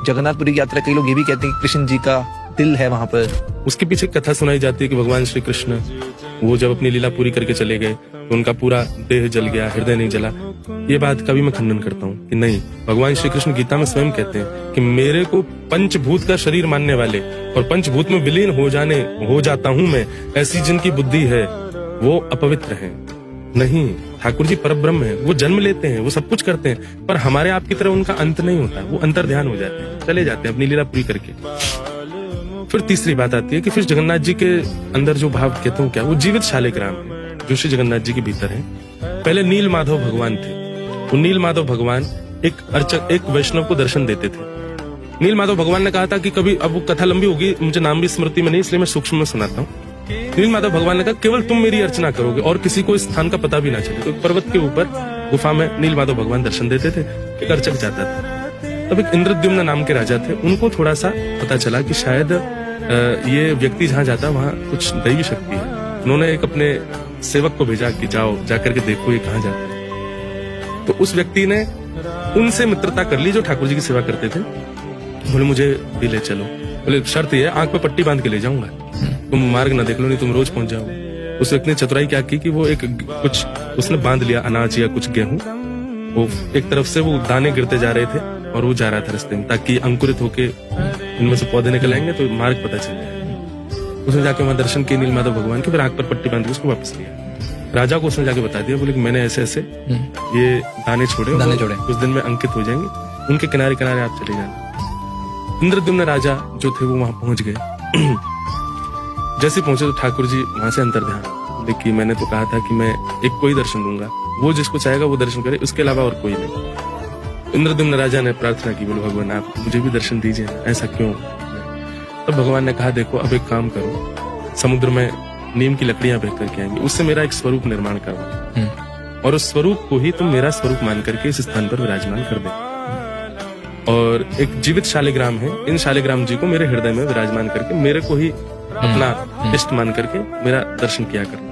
जगन्नाथपुरी की यात्रा कई लोग ये भी कहते हैं कि कृष्ण जी का दिल है वहां पर। उसके पीछे कथा सुनाई जाती है कि भगवान श्री कृष्ण वो जब अपनी लीला पूरी करके चले गए तो उनका पूरा देह जल गया, हृदय नहीं जला। ये बात का भी मैं खंडन करता हूँ कि नहीं, भगवान श्री कृष्ण गीता में स्वयं कहते हैं कि मेरे को पंचभूत का शरीर मानने वाले और पंचभूत में विलीन हो जाता हूँ मैं, ऐसी जिनकी बुद्धि है वो अपवित्र है। नहीं, ठाकुर जी परब्रह्म है, वो जन्म लेते हैं, वो सब कुछ करते हैं, पर हमारे आपकी तरह उनका अंत नहीं होता, वो अंतर ध्यान हो जाते हैं, चले जाते हैं अपनी लीला पूरी करके। फिर तीसरी बात आती है कि फिर जगन्नाथ जी के अंदर जो भाव कहता हूँ क्या, वो जीवित शालिग्राम है जो श्री जगन्नाथ जी के भीतर है। पहले नील माधव भगवान थे, वो नील माधव भगवान एक वैष्णव को दर्शन देते थे। नील माधव भगवान ने कहा था कि कभी, अब वो कथा लंबी होगी, मुझे नाम भी स्मृति में नहीं, इसलिए मैं सूक्ष्म में सुनाता हूँ। नील माधव भगवान ने कहा केवल तुम मेरी अर्चना करोगे और किसी को इस स्थान का पता भी ना चले। तो पर्वत के ऊपर गुफा में नील माधव भगवान दर्शन देते थे, एक अर्चक जाता था। तब एक इंद्रद्युम्न नाम के राजा थे, उनको थोड़ा सा पता चला कि शायद ये व्यक्ति जहाँ जाता वहाँ कुछ दैवी शक्ति है। उन्होंने एक अपने सेवक को भेजा कि जाओ, जाकर के देखो ये कहाँ जाते हैं। तो उस व्यक्ति ने उनसे मित्रता कर ली जो ठाकुर जी की सेवा करते थे। बोले मुझे भी ले चलो। बोले शर्त ये है, आंख पे पट्टी बांध के ले जाऊंगा, तुम मार्ग ना देख लो, नहीं तुम रोज पहुंच जाओगे। उस व्यक्ति ने चतुराई क्या की कि वो एक कुछ उसने बांध लिया, अनाज या कुछ गेहूं, वो एक तरफ से वो दाने गिरते जा रहे थे और वो जा रहा था रास्ते में, ताकि अंकुरित होके इनमें से पौधे निकल आएंगे तो मार्ग पता चल जाए। उसने जाके वहां दर्शन किए नील माधव भगवान के, फिर आंख पर पट्टी बांध के उसको वापस लिया। राजा को उसने जाके बता दिया, बोले कि मैंने ऐसे ऐसे ये दाने छोड़े, कुछ दिन में अंकित हो जाएंगे, उनके किनारे किनारे आप चले जाना। इंद्रद्युम्न राजा जो थे वो वहां पहुंच गए। जैसे पहुंचे तो ठाकुर जी वहां से अंतर्ध्यान, देखिए मैंने तो कहा था कि मैं एक को ही दर्शन दूंगा, वो जिसको चाहेगा वो दर्शन करे, उसके अलावा और कोई नहीं। इंद्रद्युम्न राजा ने प्रार्थना की, बोले भगवान आप मुझे भी दर्शन दीजिए, ऐसा क्यों? तब भगवान ने कहा देखो अब एक काम करो, समुद्र में नीम की लकड़ियां बह करके आएंगी, उससे मेरा एक स्वरूप निर्माण करो और उस स्वरूप को ही तुम मेरा स्वरूप मान करके इस स्थान पर विराजमान कर दे। और एक जीवित शालिग्राम है, इन शालिग्राम जी को मेरे हृदय में विराजमान करके मेरे को ही अपना इष्ट मान करके मेरा दर्शन किया करना।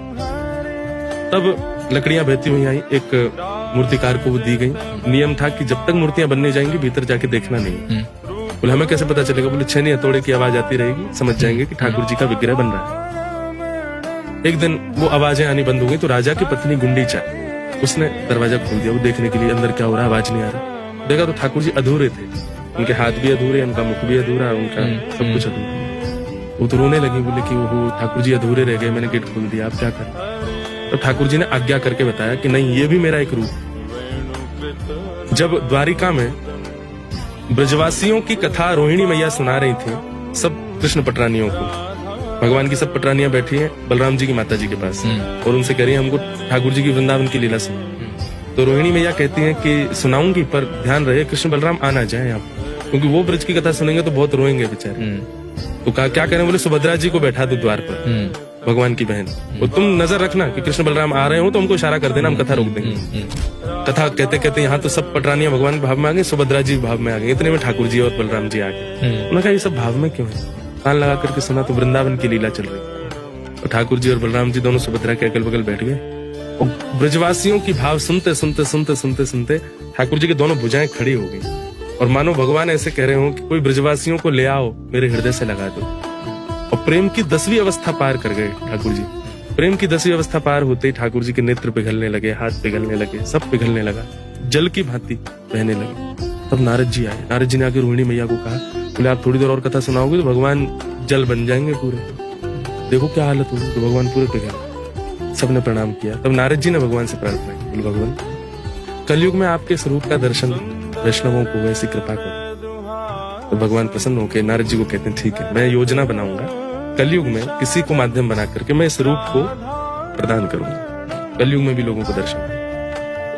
तब लकड़ियां बहती हुई आई, एक मूर्तिकार को वो दी गई। नियम था कि जब तक मूर्तियां बनने जाएंगी भीतर जाके देखना नहीं। बोले हमें कैसे पता चलेगा? बोले छेनी हथौड़े की आवाज आती रहेगी, समझ जाएंगे कि ठाकुर जी का विग्रह बन रहा है। एक दिन वो आवाजें आनी बंद हो गई तो राजा की पत्नी गुंडीचा, उसने दरवाजा खोल दिया, वो देखने के लिए अंदर क्या हो रहा है, आवाज नहीं आ रहा। देखा तो ठाकुर जी अधूरे थे, उनके हाथ भी अधूरे, उनका मुख भी अधूरा, उनका सब कुछ अधूरा। वो तो रोने लगी, बोले कि वो ठाकुर जी अधूरे रह गए, मैंने गेट खोल दिया, आप क्या करें? तो ठाकुर जी ने आज्ञा करके बताया कि नहीं, ये भी मेरा एक रूप है। जब द्वारिका में ब्रजवासियों की कथा रोहिणी मैया सुना रही थी सब कृष्ण पटरानियों को, भगवान की सब पटरानियां बैठी हैं बलराम जी की माता जी के पास और उनसे कह रही है हमको ठाकुर जी की वृंदावन की लीला सुनो। तो रोहिणी मैया कहती हैं कि सुनाऊंगी, पर ध्यान रहे कृष्ण बलराम आना जाए यहाँ, क्योंकि वो ब्रज की कथा सुनेंगे तो बहुत रोएंगे बेचारे। तो कहा क्या करें? बोले सुभद्रा जी को बैठा दो द्वार पर, भगवान की बहन, वो तुम नजर रखना कि कृष्ण बलराम आ रहे हो तो हमको इशारा कर देना, हम कथा रोक देंगे। कथा कहते कहते यहाँ तो सब पटरानियां भगवान के भाव में आ गई, सुभद्रा जी भाव में आ गई, इतने में ठाकुर जी और बलराम जी आ गए। उन्होंने कहा ये सब भाव में क्यों है? कान लगा करके सुना तो वृंदावन की लीला चल रही। तो ठाकुर जी और बलराम जी दोनों सुभद्रा के अगल बगल बैठ गए। ब्रजवासियों की भाव सुनते सुनते सुनते सुनते सुनते ठाकुर जी की दोनों भुजाएं खड़ी हो गई और मानो भगवान ऐसे कह रहे हो कि कोई ब्रजवासियों को ले आओ, मेरे हृदय से लगा दो। और प्रेम की 10वीं अवस्था पार कर गए ठाकुर जी। प्रेम की 10वीं अवस्था पार होते ही ठाकुर जी के नेत्र पिघलने लगे, हाथ पिघलने लगे, सब पिघलने लगा, जल की भांति बहने लगे। तब नारद जी आए, नारद जी ने आके रोहिणी मैया को कहा, बोले आप थोड़ी देर और कथा सुनाओगे तो भगवान जल बन जाएंगे पूरे, देखो क्या हालत होगी। तो भगवान पूरे पिघल, सबने प्रणाम किया। तब नारद जी ने भगवान से प्रार्थना की, बोले भगवान कलयुग में आपके स्वरूप का दर्शन वैष्णवों को ऐसी कृपा करो। तो भगवान प्रसन्न होकर नारद जी को कहते हैं ठीक है, मैं योजना बनाऊंगा, कलयुग में किसी को माध्यम बना करके मैं इस रूप को प्रदान करूंगा, कलयुग में भी लोगों को दर्शन।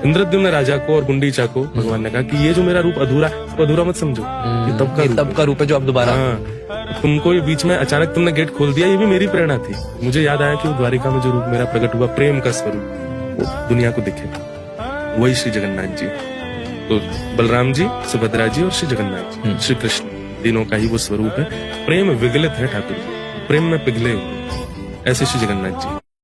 इंद्रद्युम्न राजा को और गुंडीचा को भगवान ने कहा कि ये जो मेरा रूप अधूरा, तो अधूरा मत समझो, ये तब का रूप है जो अब दोबारा, तुमको ये बीच में अचानक तुमने गेट खोल दिया, ये भी मेरी प्रेरणा थी। मुझे याद आया कि द्वारिका में जो रूप मेरा प्रकट हुआ, प्रेम का स्वरूप, वो दुनिया को दिखे, वही श्री जगन्नाथ जी। तो बलराम जी, सुभद्रा जी और श्री जगन्नाथ जी, श्री कृष्ण, तीनों का ही वो स्वरूप है। प्रेम विगलित है ठाकुर जी, प्रेम में पिघले हुए, ऐसे श्री जगन्नाथ जी।